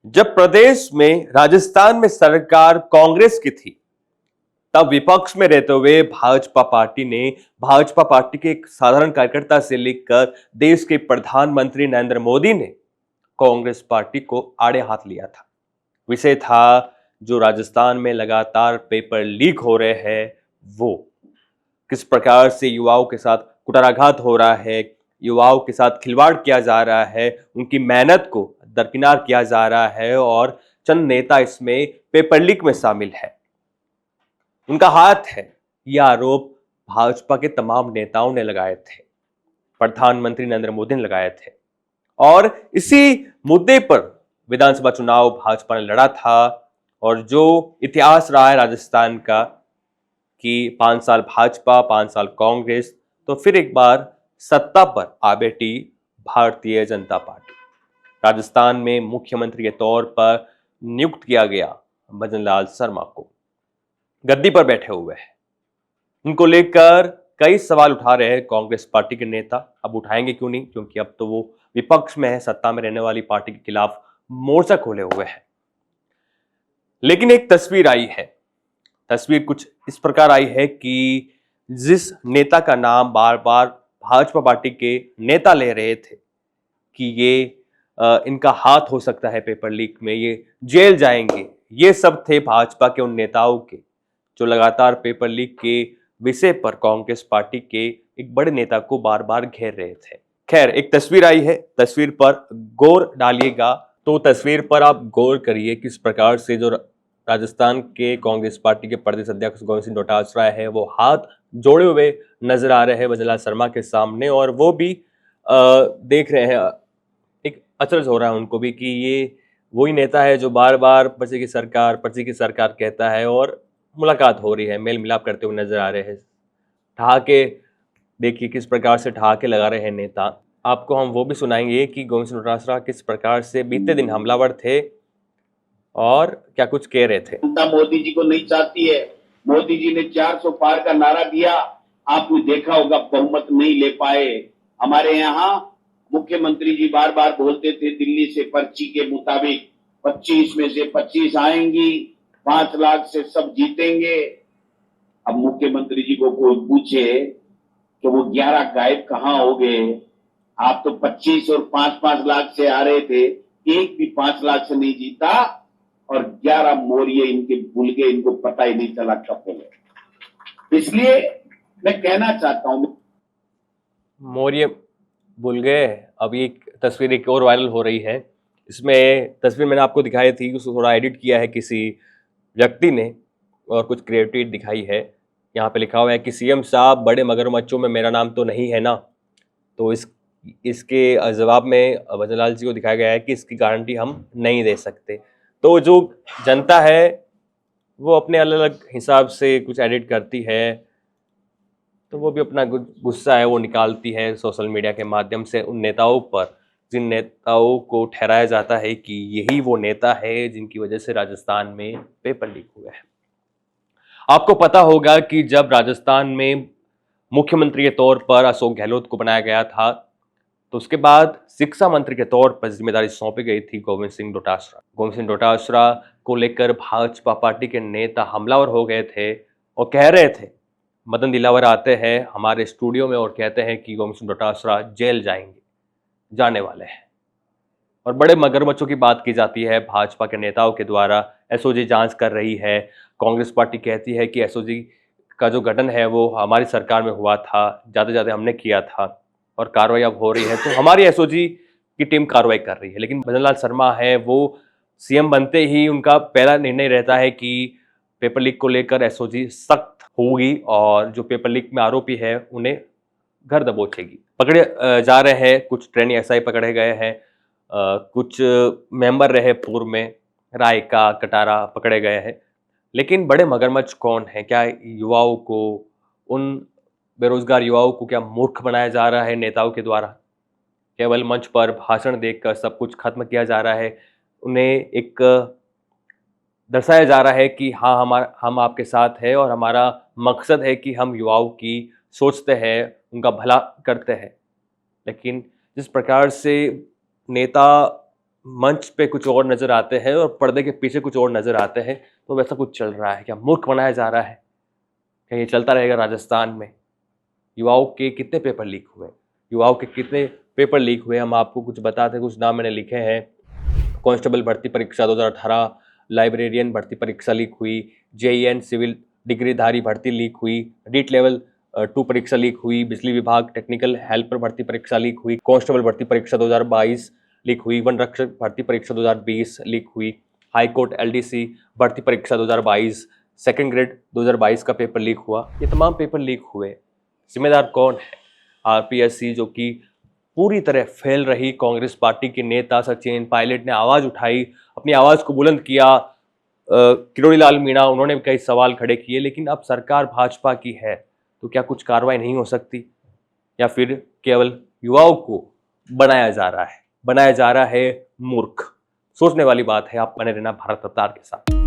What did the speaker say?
जब प्रदेश में राजस्थान में सरकार कांग्रेस की थी, तब विपक्ष में रहते हुए भाजपा पार्टी के एक साधारण कार्यकर्ता से लेकर देश के प्रधानमंत्री नरेंद्र मोदी ने कांग्रेस पार्टी को आड़े हाथ लिया था। विषय था जो राजस्थान में लगातार पेपर लीक हो रहे हैं, वो किस प्रकार से युवाओं के साथ कुठाराघात हो रहा है, युवाओं के साथ खिलवाड़ किया जा रहा है, उनकी मेहनत को दरकिनार किया जा रहा है और चंद नेता इसमें पेपर लीक में शामिल है, उनका हाथ है। यह आरोप भाजपा के तमाम नेताओं ने लगाए थे, प्रधानमंत्री नरेंद्र मोदी ने लगाए थे और इसी मुद्दे पर विधानसभा चुनाव भाजपा ने लड़ा था। और जो इतिहास रहा है राजस्थान का कि 5 साल भाजपा 5 साल कांग्रेस, तो फिर एक बार सत्ता पर आ बैठी भारतीय जनता पार्टी। राजस्थान में मुख्यमंत्री के तौर पर नियुक्त किया गया भजन लाल शर्मा को, गद्दी पर बैठे हुए हैं। उनको लेकर कई सवाल उठा रहे हैं कांग्रेस पार्टी के नेता। अब उठाएंगे क्यों नहीं, क्योंकि अब तो वो विपक्ष में है, सत्ता में रहने वाली पार्टी के खिलाफ मोर्चा खोले हुए हैं। लेकिन एक तस्वीर आई है, तस्वीर कुछ इस प्रकार आई है कि जिस नेता का नाम बार बार भाजपा पार्टी के नेता ले रहे थे कि ये इनका हाथ हो सकता है पेपर लीक में, ये जेल जाएंगे, ये सब थे भाजपा के उन नेताओं के जो लगातार पेपर लीक के विषय पर कांग्रेस पार्टी के एक बड़े नेता को बार बार घेर रहे थे। खैर, एक तस्वीर आई है, तस्वीर पर गौर डालिएगा। तो तस्वीर पर आप गौर करिए किस प्रकार से जो राजस्थान के कांग्रेस पार्टी के प्रदेश अध्यक्ष गोविंद सिंह डोटासरा है, वो हाथ जोड़े हुए नजर आ रहे हैं भजन लाल शर्मा के सामने, और वो भी देख रहे हैं, एक अचरज हो रहा है उनको भी कि ये वही नेता है जो बार बार पर्ची की सरकार कहता है, और मुलाकात हो रही है, मेल मिलाप करते हुए नजर आ रहे हैं। ठहाके देखिए किस प्रकार से ठहाके लगा रहे हैं नेता। आपको हम वो भी सुनाएंगे कि गोविंद सिंह डोटासरा किस प्रकार से बीते दिन हमलावर थे और क्या कुछ कह रहे थे। जनता मोदी जी को नहीं चाहती है। मोदी जी ने 400 पार का नारा दिया, आपने देखा होगा, बहुमत नहीं ले पाए। हमारे यहाँ मुख्यमंत्री जी बार बार बोलते थे दिल्ली से पर्ची के मुताबिक 25 में से 25 आएंगी, 5 लाख से सब जीतेंगे। अब मुख्यमंत्री जी को कोई पूछे कि वो 11 गायब कहाँ हो गए? आप तो 25 और 5-5 लाख से आ रहे थे, एक भी 5 लाख से नहीं जीता, और 11 मोरिये इनके भूल गए, इनको पता ही नहीं चला कब बोले। इसलिए मैं कहना चाहता हूं, मोरिये भूल गए। अब ये तस्वीर एक और वायरल हो रही है। इसमें तस्वीर मैंने आपको दिखाई थी, उसको थोड़ा एडिट किया है किसी व्यक्ति ने और कुछ क्रिएटिविटी दिखाई है। यहाँ पे लिखा हुआ है कि सीएम साहब, बड़े मगरमच्छों में मेरा नाम तो नहीं है ना। तो इसके जवाब में भजन लाल जी को दिखाया गया है कि इसकी गारंटी हम नहीं दे सकते। तो जो जनता है वो अपने अलग अलग हिसाब से कुछ एडिट करती है, तो वो भी अपना गुस्सा है वो निकालती है सोशल मीडिया के माध्यम से उन नेताओं पर, जिन नेताओं को ठहराया जाता है कि यही वो नेता है जिनकी वजह से राजस्थान में पेपर लीक हुए हैं। आपको पता होगा कि जब राजस्थान में मुख्यमंत्री के तौर पर अशोक गहलोत को बनाया गया था, तो उसके बाद शिक्षा मंत्री के तौर पर जिम्मेदारी सौंपी गई थी गोविंद सिंह डोटासरा। गोविंद सिंह डोटासरा को लेकर भाजपा पार्टी के नेता हमलावर हो गए थे और कह रहे थे, मदन दिलावर आते हैं हमारे स्टूडियो में और कहते हैं कि गोविंद सिंह डोटासरा जेल जाने वाले हैं। और बड़े मगरमच्छों की बात की जाती है भाजपा के नेताओं के द्वारा। एसओजी जांच कर रही है, कांग्रेस पार्टी कहती है कि एसओजी का जो गठन है वो हमारी सरकार में हुआ था, ज़्यादा हमने किया था और कार्रवाई अब हो रही है, तो हमारी एसओजी की टीम कार्रवाई कर रही है। लेकिन भजन लाल शर्मा है, वो सीएम बनते ही उनका पहला निर्णय रहता है कि पेपर लीक को लेकर एसओजी सख्त होगी और जो पेपर लीक में आरोपी है उन्हें घर दबोचेगी। पकड़े जा रहे हैं, कुछ ट्रेनी एसआई पकड़े गए हैं, कुछ मेंबर रहे पूर्व में रायका कटारा पकड़े गए हैं। लेकिन बड़े मगरमच्छ कौन है? क्या युवाओं को, उन बेरोजगार युवाओं को क्या मूर्ख बनाया जा रहा है नेताओं के द्वारा? केवल मंच पर भाषण देकर सब कुछ खत्म किया जा रहा है, उन्हें एक दर्शाया जा रहा है कि हाँ हम आपके साथ हैं और हमारा मकसद है कि हम युवाओं की सोचते हैं, उनका भला करते हैं। लेकिन जिस प्रकार से नेता मंच पे कुछ और नजर आते हैं और पर्दे के पीछे कुछ और नजर आते हैं, तो वैसा कुछ चल रहा है क्या? मूर्ख बनाया जा रहा है क्या? ये चलता रहेगा राजस्थान में? युवाओं के कितने पेपर लीक हुए, युवाओं के कितने पेपर लीक हुए, हम आपको कुछ बताते हैं। कुछ नाम मैंने लिखे हैं। कांस्टेबल भर्ती परीक्षा 2018, लाइब्रेरियन भर्ती परीक्षा लीक हुई, जेईएन सिविल डिग्रीधारी भर्ती लीक हुई, रीट लेवल 2 परीक्षा लीक हुई, बिजली विभाग टेक्निकल हेल्पर भर्ती परीक्षा लीक हुई, कांस्टेबल भर्ती परीक्षा 2022 लीक हुई, वन रक्षक भर्ती परीक्षा 2020 लीक हुई, हाईकोर्ट एलडीसी भर्ती परीक्षा 2022, सेकंड ग्रेड 2022 का पेपर लीक हुआ। ये तमाम पेपर लीक हुए, जिम्मेदार कौन है? आरपीएससी जो कि पूरी तरह फैल रही कांग्रेस पार्टी के नेता सचिन पायलट ने आवाज उठाई, अपनी आवाज को बुलंद किया। किरोड़ी लाल मीणा, उन्होंने भी कई सवाल खड़े किए, लेकिन अब सरकार भाजपा की है तो क्या कुछ कार्रवाई नहीं हो सकती? या फिर केवल युवाओं को बनाया जा रहा है मूर्ख? सोचने वाली बात है। आप बने रहना भारत रफ्तार के साथ।